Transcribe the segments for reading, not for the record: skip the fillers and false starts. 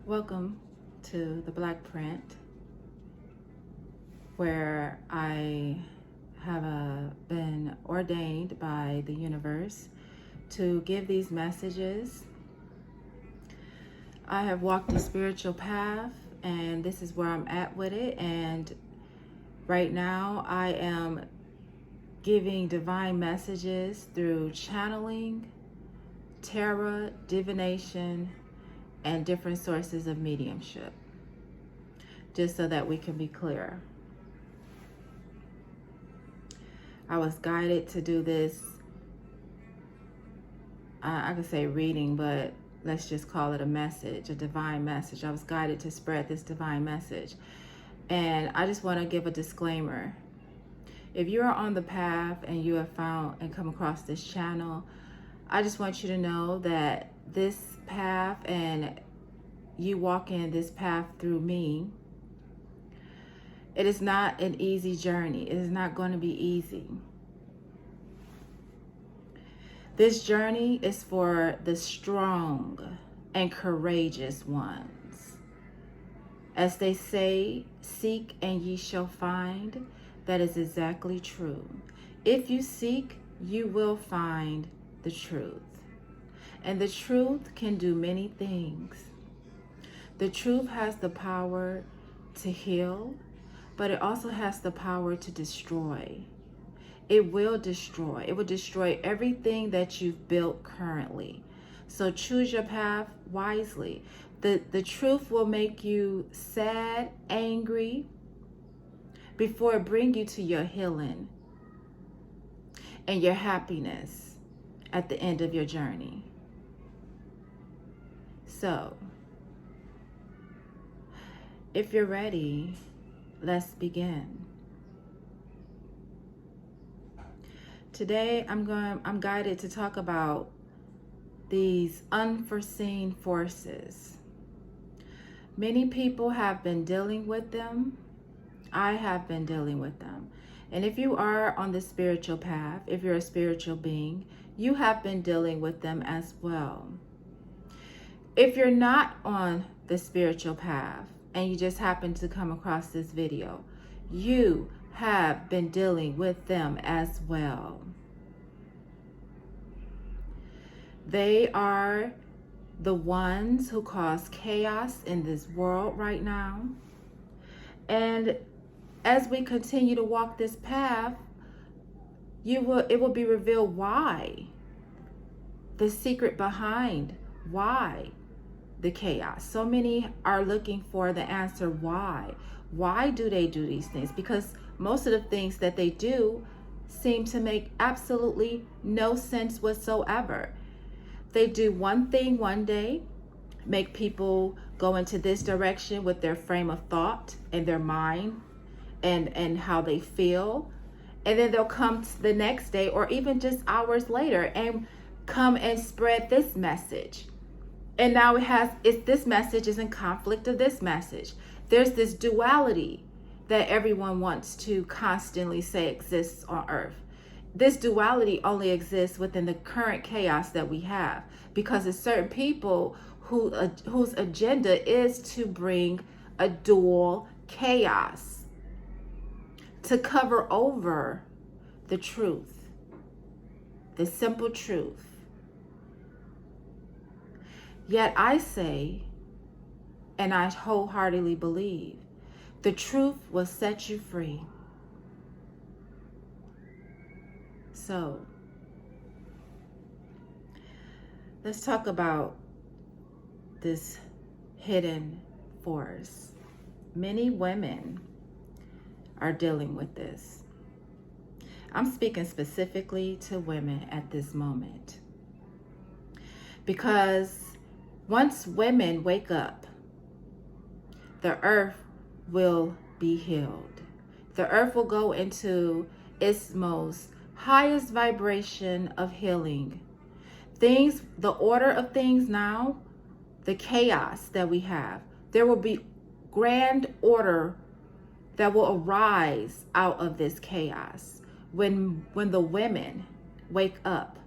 Welcome to the Blackprint, where I have been ordained by the universe to give these messages. I have walked a spiritual path, and this is where I'm at with it. And right now, I am giving divine messages through channeling, tarot, divination, and different sources of mediumship, just so that we can be clear. I was guided to do this, I could say reading, but let's just call it a message, a divine message. I was guided to spread this divine message. And I just want to give a disclaimer. If you are on the path and you have found and come across this channel, I just want you to know that this path and you walking this path through me, it is not an easy journey. It is not going to be easy. This journey is for the strong and courageous ones. As they say, seek and ye shall find. That is exactly true. If you seek, you will find the truth. And the truth can do many things. The truth has the power to heal, but it also has the power to destroy. It will destroy. It will destroy everything that you've built currently. So choose your path wisely. The truth will make you sad, angry, before it brings you to your healing and your happiness at the end of your journey. So, if you're ready, let's begin. Today, I'm guided to talk about these unforeseen forces. Many people have been dealing with them. I have been dealing with them. And if you are on the spiritual path, if you're a spiritual being, you have been dealing with them as well. If you're not on the spiritual path and you just happen to come across this video, you have been dealing with them as well. They are the ones who cause chaos in this world right now. And as we continue to walk this path, it will be revealed why. The secret behind why the chaos. So many are looking for the answer why. Why do they do these things? Because most of the things that they do seem to make absolutely no sense whatsoever. They do one thing one day, make people go into this direction with their frame of thought and their mind and how they feel. And then they'll come to the next day or even just hours later and come and spread this message. And now this message is in conflict of this message. There's this duality that everyone wants to constantly say exists on earth. This duality only exists within the current chaos that we have, because there's certain people whose agenda is to bring a dual chaos, to cover over the truth, the simple truth. Yet I say, and I wholeheartedly believe, the truth will set you free. So, let's talk about this hidden force. Many women are dealing with this. I'm speaking specifically to women at this moment. Because once women wake up, the earth will be healed. The earth will go into its most highest vibration of healing. The order of things now, the chaos that we have, there will be grand order that will arise out of this chaos when the women wake up.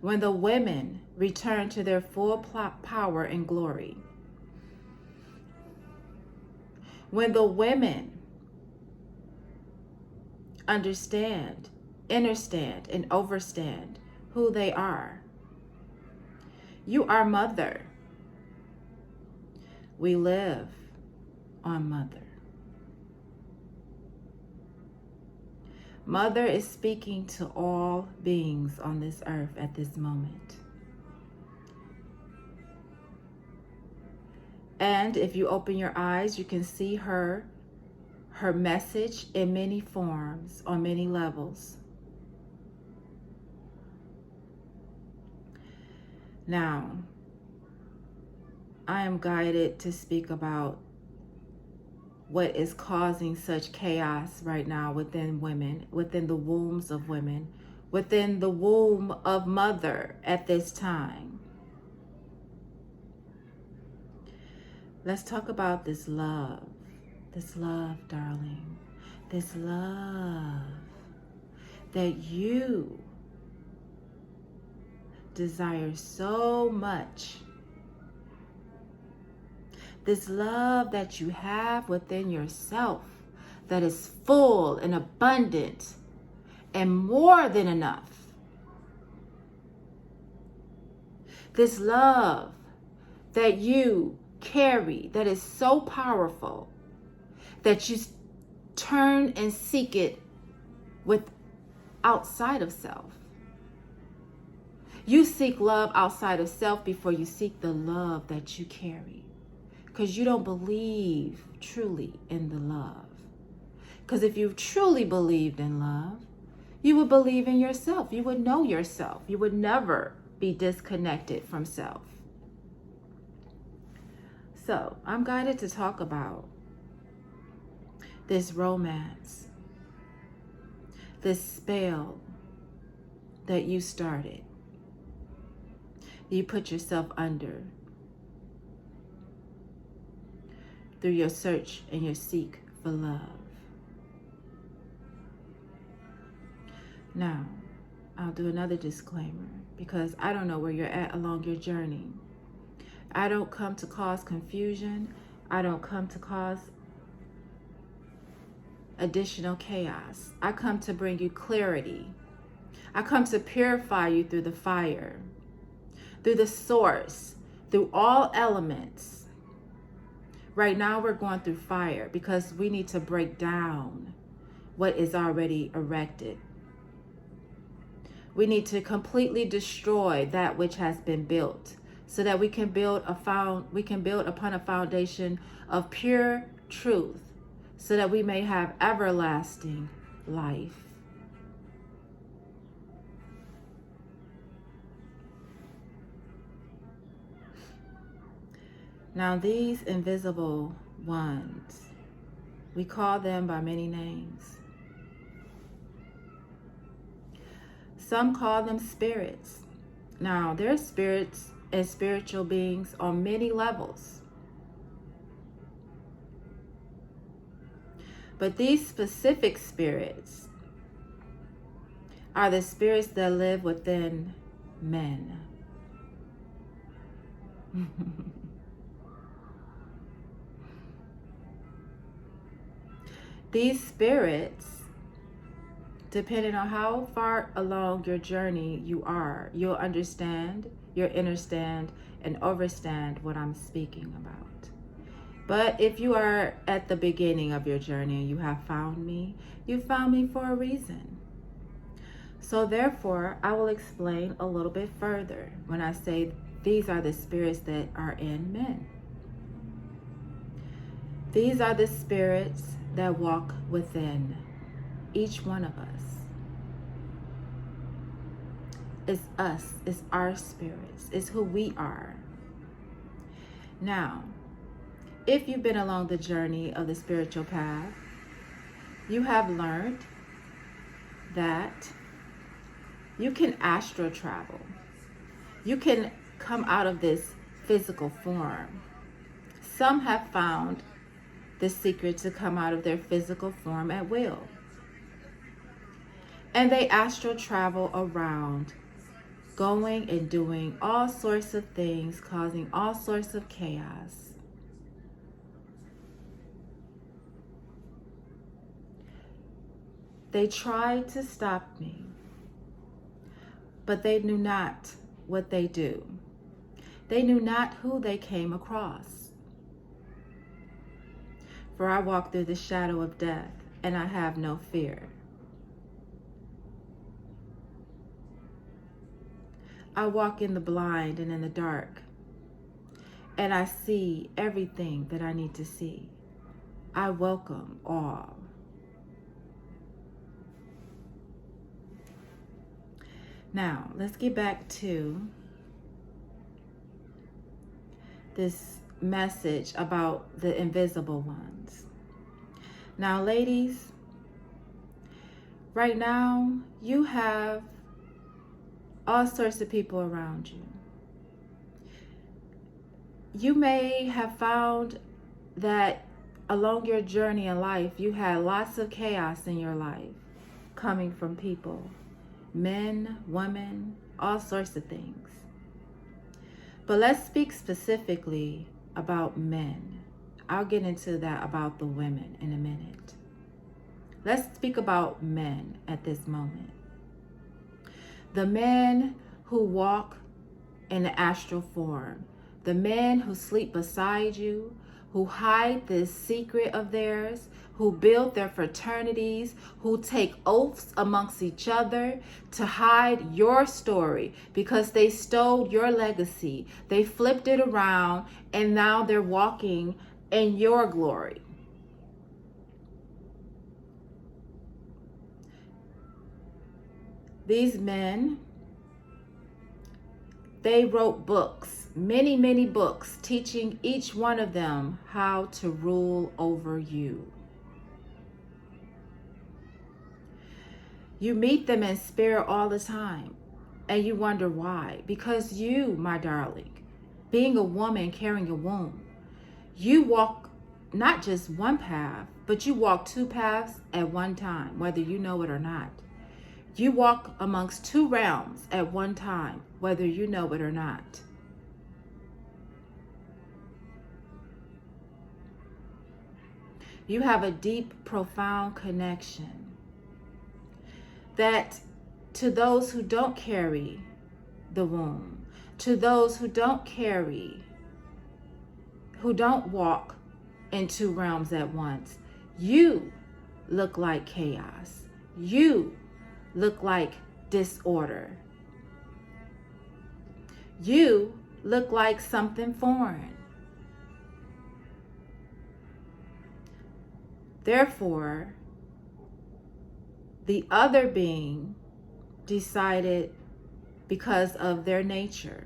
when the women return to their full power and glory, when the women understand, understand, and overstand who they are. You are mother. We live on mother. Mother is speaking to all beings on this earth at this moment. And if you open your eyes, you can see her message in many forms, on many levels. Now, I am guided to speak about what is causing such chaos right now within women, within the wombs of women, within the womb of mother at this time. Let's talk about this love, darling, this love that you desire so much. This love that you have within yourself that is full and abundant and more than enough. This love that you carry that is so powerful that you turn and seek it with outside of self. You seek love outside of self before you seek the love that you carry, because you don't believe truly in the love. Because if you truly believed in love, you would believe in yourself. You would know yourself. You would never be disconnected from self. So I'm guided to talk about this romance, this spell that you started, you put yourself under through your search and your seek for love. Now, I'll do another disclaimer because I don't know where you're at along your journey. I don't come to cause confusion. I don't come to cause additional chaos. I come to bring you clarity. I come to purify you through the fire, through the source, through all elements. Right now we're going through fire because we need to break down what is already erected. We need to completely destroy that which has been built so that we can build upon a foundation of pure truth so that we may have everlasting life. Now these invisible ones, we call them by many names. Some call them spirits. Now they're spirits and spiritual beings on many levels. But these specific spirits are the spirits that live within men. These spirits, depending on how far along your journey you are, you'll understand, you'll understand, and overstand what I'm speaking about. But if you are at the beginning of your journey and you have found me, you found me for a reason. So therefore, I will explain a little bit further when I say these are the spirits that are in men. These are the spirits that walk within each one of us. It's us, it's our spirits, it's who we are. Now, if you've been along the journey of the spiritual path, you have learned that you can astral travel. You can come out of this physical form. Some have found the secret to come out of their physical form at will. And they astral travel around going and doing all sorts of things, causing all sorts of chaos. They tried to stop me, but they knew not what they do. They knew not who they came across. For I walk through the shadow of death, and I have no fear. I walk in the blind and in the dark, and I see everything that I need to see. I welcome all. Now, let's get back to this message about the invisible ones. Now, ladies, right now, you have all sorts of people around you. You may have found that along your journey in life, you had lots of chaos in your life coming from people, men, women, all sorts of things. But let's speak specifically about men. I'll get into that about the women in a minute. Let's speak about men at this moment. The men who walk in the astral form, the men who sleep beside you, who hide this secret of theirs, who build their fraternities, who take oaths amongst each other to hide your story because they stole your legacy. They flipped it around and now they're walking in your glory. These men, they wrote books, many, many books, teaching each one of them how to rule over you. You meet them in spirit all the time, and you wonder why. Because you, my darling, being a woman carrying a womb, you walk not just one path, but you walk two paths at one time, whether you know it or not. You walk amongst two realms at one time, whether you know it or not. You have a deep, profound connection that to those who don't carry the womb, to those who don't carry, who don't walk in two realms at once, you look like chaos. You look like disorder. You look like something foreign. Therefore, the other being decided, because of their nature,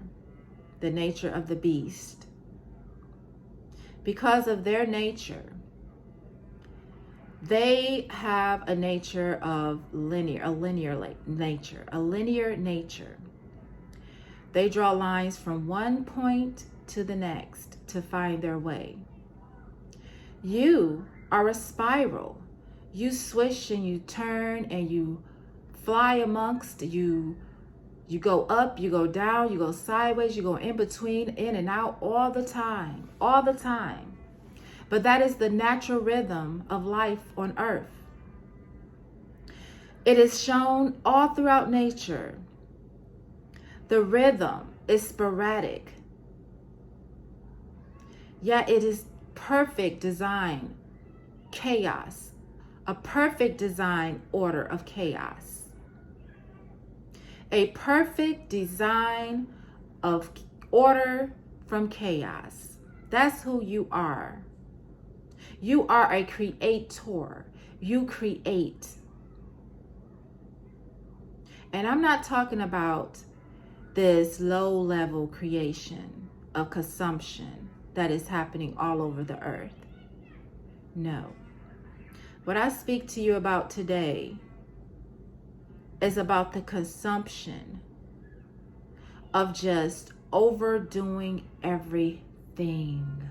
the nature of the beast, because of their nature, they have a nature of a linear nature. They draw lines from one point to the next to find their way. You are a spiral. You swish and you turn and you fly amongst, you go up, you go down, you go sideways, you go in between, in and out all the time. But that is the natural rhythm of life on earth. It is shown all throughout nature. The rhythm is sporadic, yet it is perfect design, chaos, a perfect design order of chaos. A perfect design of order from chaos. That's who you are. You are a creator. You create. And I'm not talking about this low-level creation of consumption that is happening all over the earth. No. What I speak to you about today is about the consumption of just overdoing everything,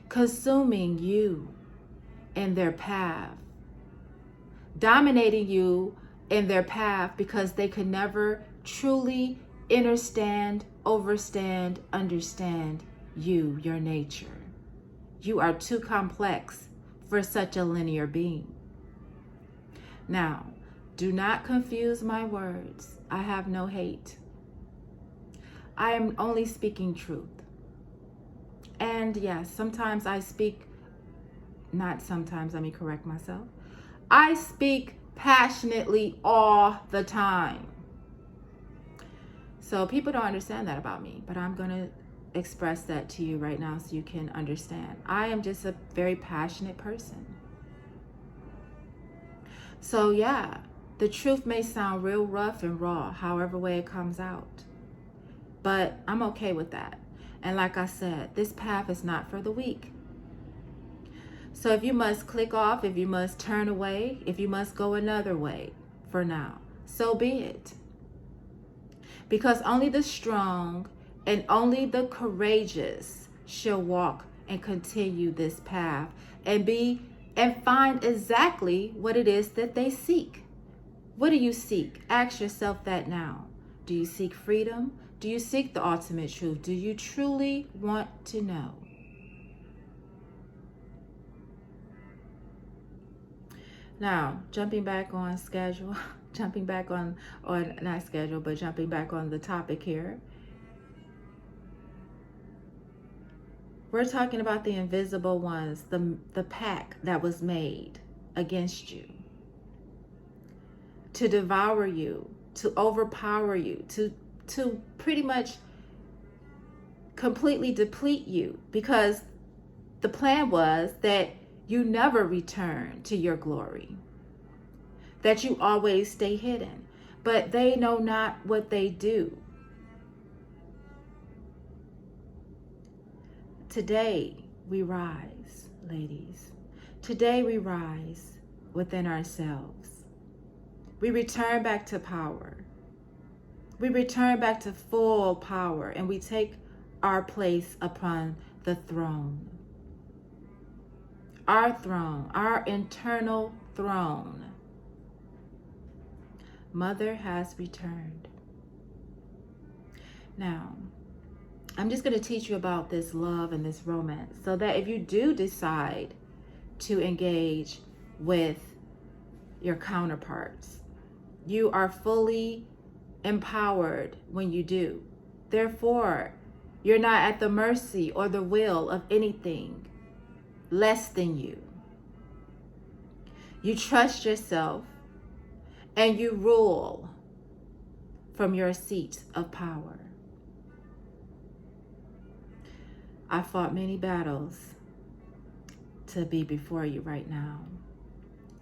consuming you in their path, dominating you in their path because they could never truly understand, understand you, your nature. You are too complex for such a linear being. Now, do not confuse my words. I have no hate. I am only speaking truth. And yes, sometimes I speak, not sometimes, let me correct myself. I speak passionately all the time. So people don't understand that about me, but I'm going to express that to you right now so you can understand. I am just a very passionate person. So yeah, the truth may sound real rough and raw, however way it comes out. But I'm okay with that. And like I said, this path is not for the weak. So if you must click off, if you must turn away, if you must go another way for now, so be it. Because only the strong and only the courageous shall walk and continue this path and find exactly what it is that they seek. What do you seek? Ask yourself that now. Do you seek freedom? Do you seek the ultimate truth? Do you truly want to know? Now, jumping back on schedule, jumping back on not schedule, but jumping back on the topic here. We're talking about the invisible ones, the pack that was made against you to devour you, to overpower you, to pretty much completely deplete you, because the plan was that you never return to your glory, that you always stay hidden. But they know not what they do. Today we rise, ladies. Today we rise within ourselves. We return back to power. We return back to full power, and we take our place upon the throne. Our throne, our internal throne. Mother has returned. Now, I'm just going to teach you about this love and this romance so that if you do decide to engage with your counterparts, you are fully empowered when you do. Therefore, you're not at the mercy or the will of anything less than you. You trust yourself and you rule from your seat of power. I fought many battles to be before you right now,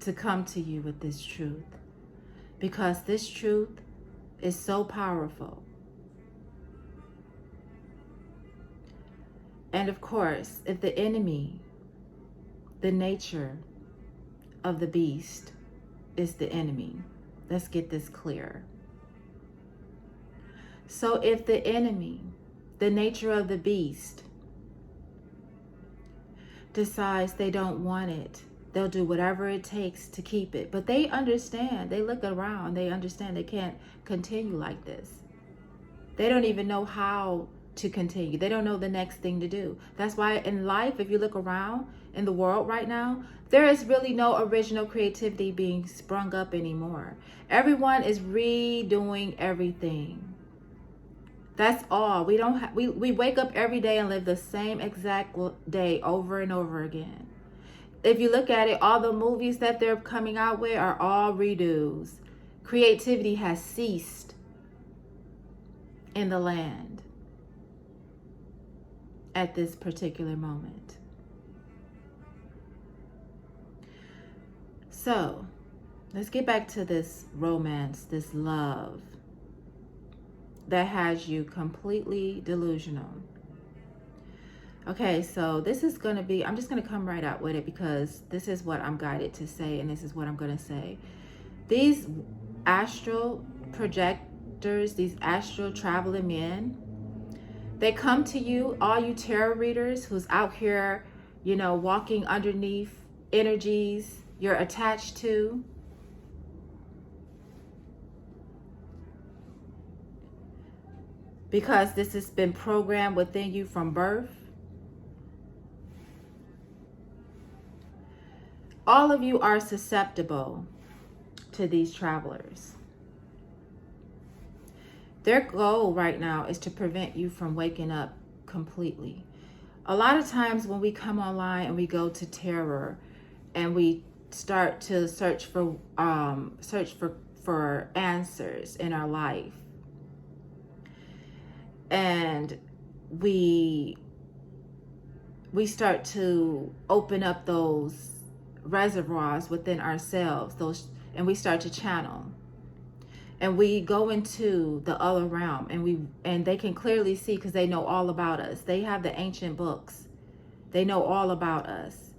to come to you with this truth, because this truth is so powerful. And of course, if the enemy, the nature of the beast is the enemy, let's get this clear. So if the enemy, the nature of the beast, decides they don't want it, they'll do whatever it takes to keep it. But they understand, they look around, they understand they can't continue like this. They don't even know how to continue. They don't know the next thing to do. That's why in life, if you look around in the world right now, there is really no original creativity being sprung up anymore. Everyone is redoing everything. That's all. We wake up every day and live the same exact day over and over again. If you look at it, all the movies that they're coming out with are all redos. Creativity has ceased in the land at this particular moment. So, let's get back to this romance, this love that has you completely delusional. Okay, so this is going to be, I'm just going to come right out with it because this is what I'm guided to say, and this is what I'm going to say. These astral projectors, these astral traveling men, they come to you, all you tarot readers who's out here, you know, walking underneath energies you're attached to. because this has been programmed within you from birth. All of you are susceptible to these travelers. Their goal right now is to prevent you from waking up completely. A lot of times when we come online and we go to terror and we start to search for answers in our life, and we start to open up those reservoirs within ourselves, and we start to channel, and we go into the other realm, and they can clearly see, because they know all about us. They have the ancient books. They know all about us.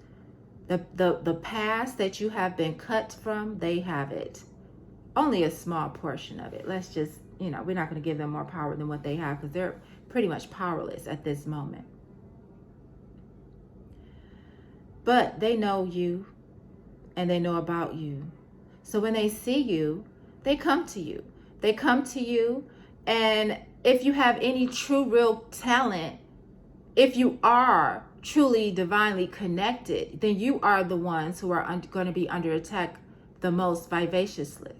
The past that you have been cut from, they have it. Only a small portion of it. Let's just, we're not going to give them more power than what they have, because they're pretty much powerless at this moment. But they know you, and they know about you. So when they see you, they come to you. They come to you, and if you have any true, real talent, if you are truly divinely connected, then you are the ones who are going to be under attack the most vivaciously.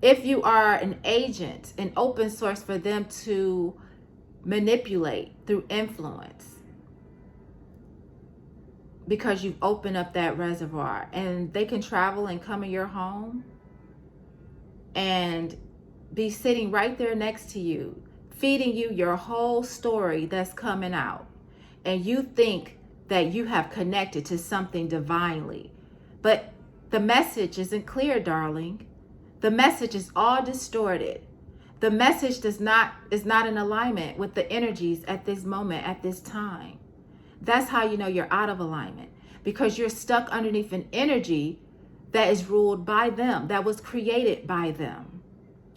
If you are an agent, an open source for them to manipulate through influence, because you've opened up that reservoir, and they can travel and come in your home and be sitting right there next to you, feeding you your whole story that's coming out. And you think that you have connected to something divinely. But the message isn't clear, darling. The message is all distorted. The message is not in alignment with the energies at this moment, at this time. That's how you know you're out of alignment, because you're stuck underneath an energy that is ruled by them, that was created by them.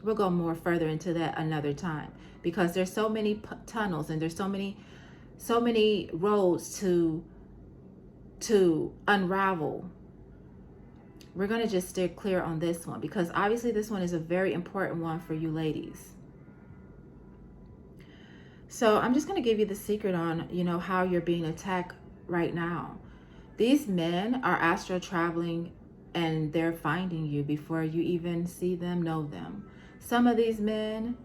We'll go more further into that another time, because there's so many tunnels, and there's so many roads to unravel. We're going to just steer clear on this one, because obviously this one is a very important one for you ladies. So I'm just going to give you the secret on, how you're being attacked right now. These men are astral traveling, and they're finding you before you even see them, know them. Some of these men,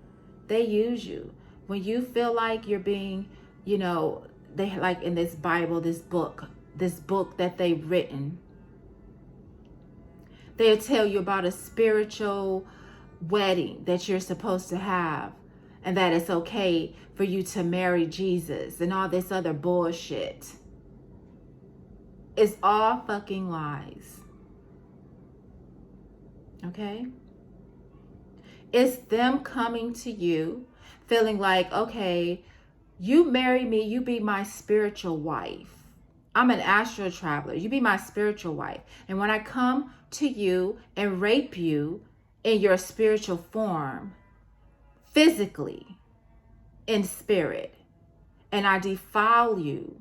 they use you. When you feel like you're being, they like in this Bible, this book that they've written, they'll tell you about a spiritual wedding that you're supposed to have, and that it's okay for you to marry Jesus and all this other bullshit. It's all fucking lies. Okay? It's them coming to you feeling like, okay, you marry me, you be my spiritual wife. I'm an astral traveler. You be my spiritual wife. And when I come to you and rape you in your spiritual form, physically, in spirit, and I defile you,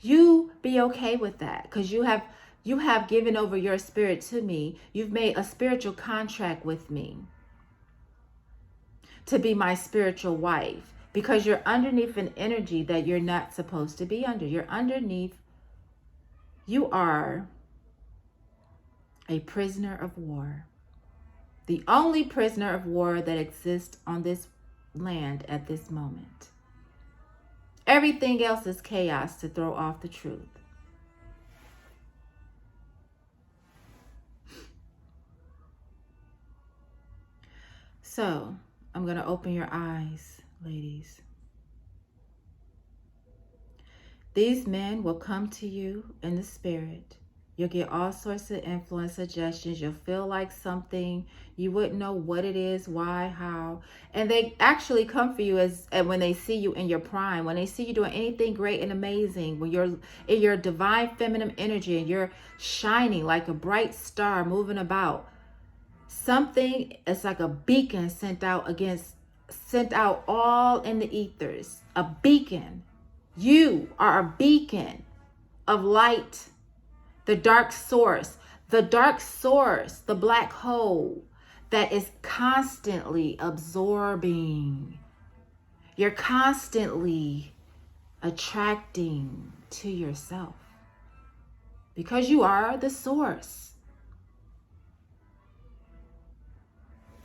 you be okay with that, because you have given over your spirit to me. You've made a spiritual contract with me to be my spiritual wife, because you're underneath an energy that you're not supposed to be under. You are a prisoner of war. The only prisoner of war that exists on this land at this moment. Everything else is chaos to throw off the truth. So, I'm going to open your eyes, ladies. These men will come to you in the spirit. You'll get all sorts of influence, suggestions. You'll feel like something. You wouldn't know what it is, why, how. And they actually come for you when they see you in your prime, when they see you doing anything great and amazing, when you're in your divine feminine energy and you're shining like a bright star moving about. Something is like a beacon sent out all in the ethers. A beacon. You are a beacon of light. The dark source, the black hole, that is constantly absorbing. You're constantly attracting to yourself because you are the source.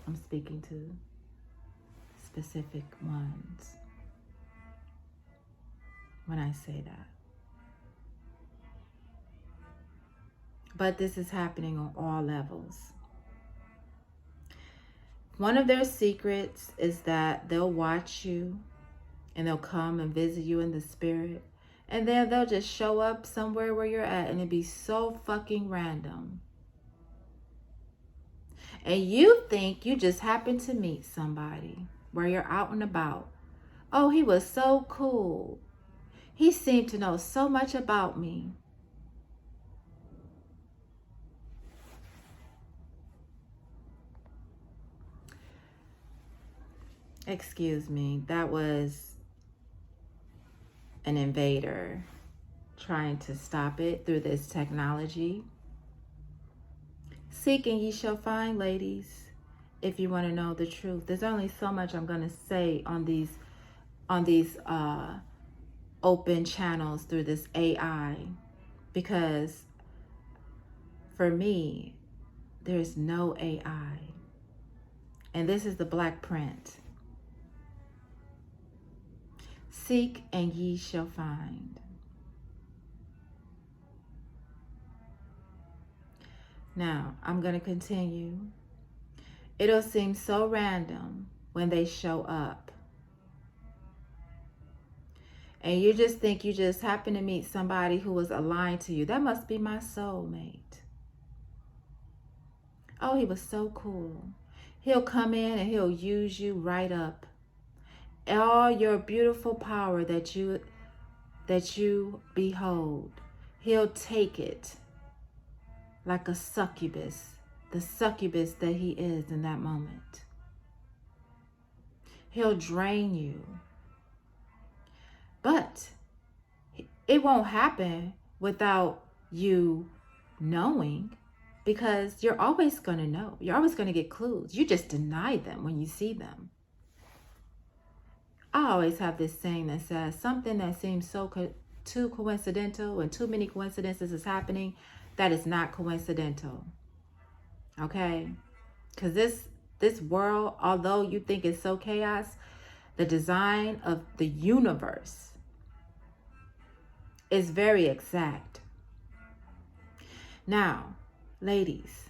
I'm speaking to specific ones when I say that. But this is happening on all levels. One of their secrets is that they'll watch you and they'll come and visit you in the spirit. And then they'll just show up somewhere where you're at and it'd be so fucking random. And you think you just happened to meet somebody where you're out and about. Oh, he was so cool. He seemed to know so much about me. Excuse me, that was an invader trying to stop it through this technology. Seek and ye shall find, ladies, if you want to know the truth. There's only so much I'm going to say on these open channels through this AI, because for me, there's no AI. And this is the black print. Seek and ye shall find. Now, I'm going to continue. It'll seem so random when they show up. And you just think you just happen to meet somebody who was aligned to you. That must be my soulmate. Oh, he was so cool. He'll come in and he'll use you right up. All your beautiful power that you behold, he'll take it like a succubus, the succubus that he is in that moment. He'll drain you. But it won't happen without you knowing, because you're always going to know. You're always going to get clues. You just deny them when you see them. I always have this saying that says something that seems so too coincidental and too many coincidences is happening, that is not coincidental. Okay? Because this world, although you think it's so chaos, the design of the universe is very exact. Now, ladies,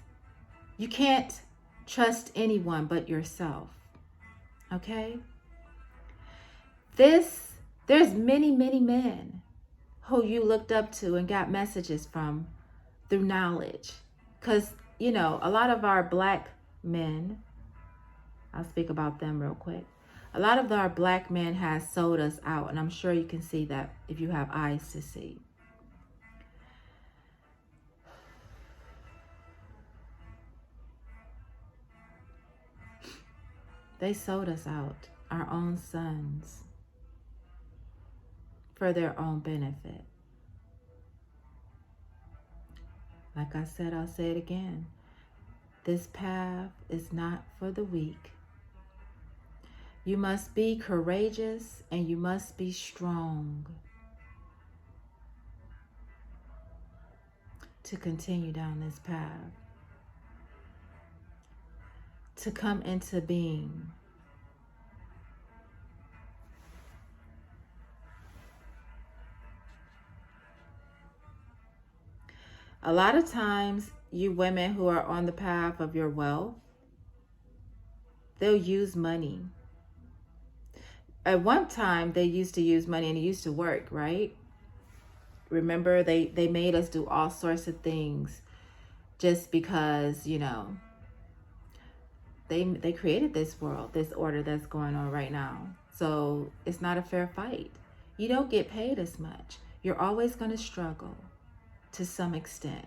you can't trust anyone but yourself. Okay? There's many, many men who you looked up to and got messages from through knowledge. Because, you know, a lot of our black men, I'll speak about them real quick. A lot of our black men has sold us out, and I'm sure you can see that if you have eyes to see. They sold us out, our own sons, for their own benefit. Like I said, I'll say it again. This path is not for the weak. You must be courageous and you must be strong to continue down this path, to come into being. A lot of times, you women who are on the path of your wealth, they'll use money. At one time, they used to use money and it used to work, right? Remember, they made us do all sorts of things just because, you know, they created this world, this order that's going on right now. So it's not a fair fight. You don't get paid as much. You're always going to struggle to some extent.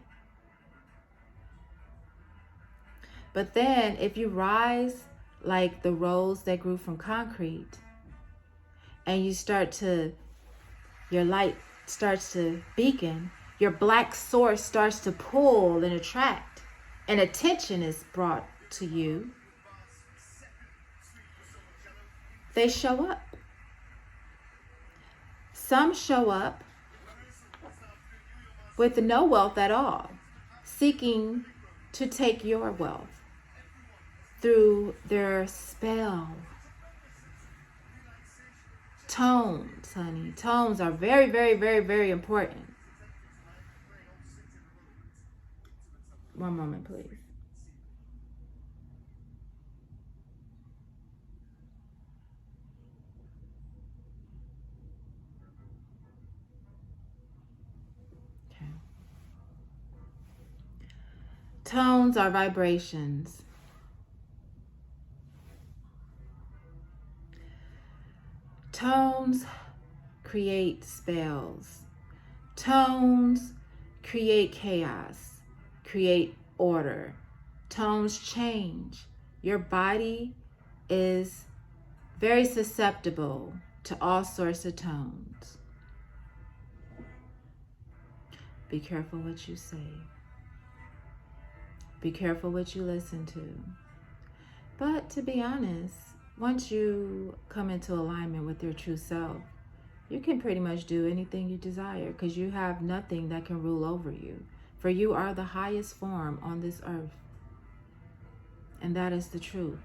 But then if you rise like the rose that grew from concrete, and you start to, your light starts to beacon, your black source starts to pull and attract, and attention is brought to you, they show up. Some show up with no wealth at all, seeking to take your wealth through their spell. Tones, honey. Tones are very, very, very, very important. One moment, please. Okay. Tones are vibrations. Tones create spells. Tones create chaos, create order. Tones change. Your body is very susceptible to all sorts of tones. Be careful what you say. Be careful what you listen to. But to be honest, once you come into alignment with your true self, you can pretty much do anything you desire because you have nothing that can rule over you. For you are the highest form on this earth. And that is the truth.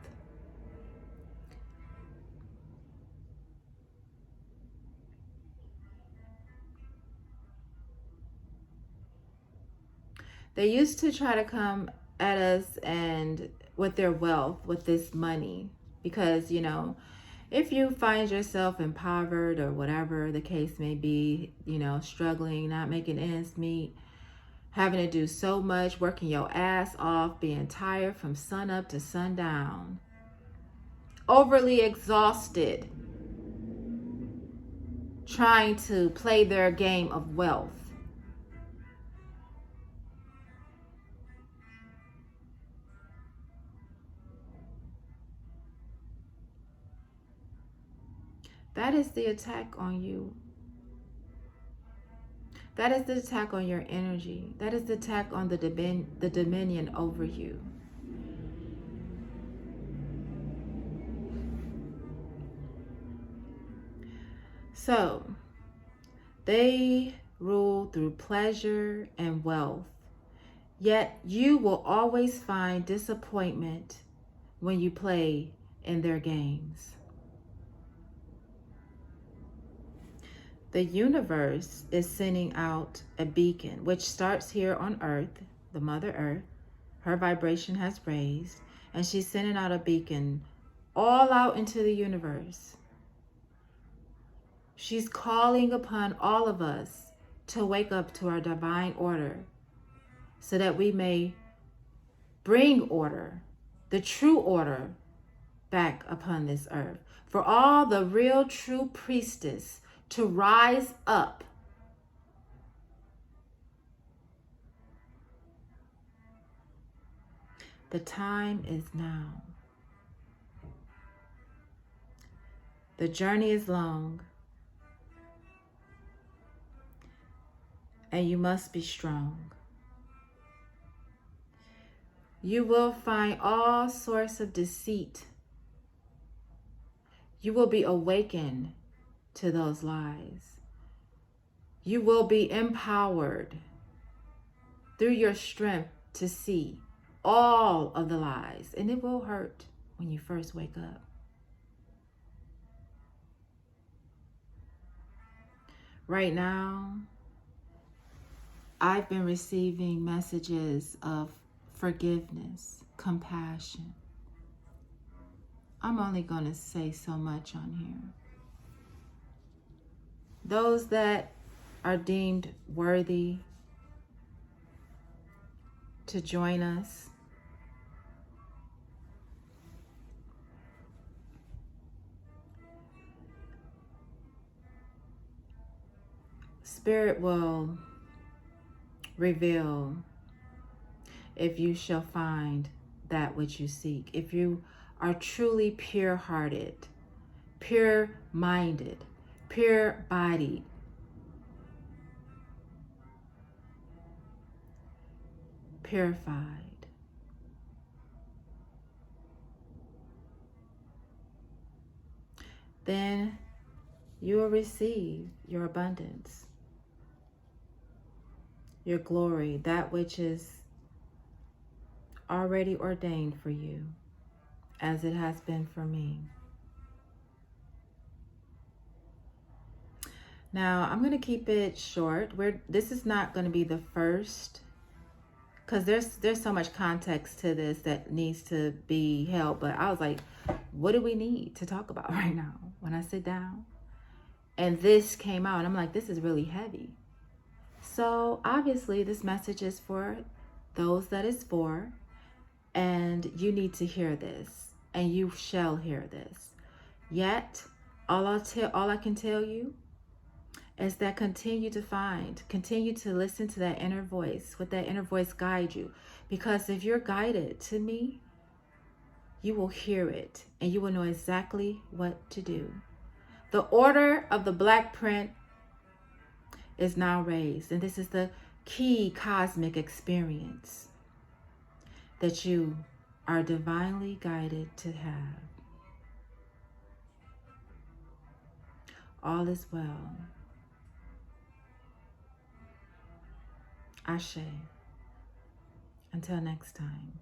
They used to try to come at us and with their wealth, with this money, because, you know, if you find yourself impoverished or whatever the case may be, you know, struggling, not making ends meet, having to do so much, working your ass off, being tired from sun up to sundown, overly exhausted, trying to play their game of wealth. That is the attack on you. That is the attack on your energy. That is the attack on the dominion over you. So, they rule through pleasure and wealth. Yet you will always find disappointment when you play in their games. The universe is sending out a beacon, which starts here on Earth, the Mother Earth. Her vibration has raised, and she's sending out a beacon all out into the universe. She's calling upon all of us to wake up to our divine order so that we may bring order, the true order, back upon this earth. For all the real true priestess to rise up. The time is now. The journey is long, and you must be strong. You will find all sorts of deceit. You will be awakened to those lies. You will be empowered through your strength to see all of the lies, and it will hurt when you first wake up. Right now, I've been receiving messages of forgiveness, compassion. I'm only going to say so much on here. Those that are deemed worthy to join us, Spirit will reveal if you shall find that which you seek. If you are truly pure-hearted, pure-minded, pure-bodied, purified. then you will receive your abundance, your glory, that which is already ordained for you, as it has been for me. Now, I'm going to keep it short. This is not going to be the first, because there's so much context to this that needs to be held. But I was like, what do we need to talk about right now when I sit down? And this came out, and I'm like, this is really heavy. So obviously, this message is for those that it's for, and you need to hear this, and you shall hear this. Yet, all I can tell you is that continue to listen to that inner voice. Let that inner voice guide you. Because if you're guided to me, you will hear it and you will know exactly what to do. The order of the black print is now raised. And this is the key cosmic experience that you are divinely guided to have. All is well. Ashe. Until next time.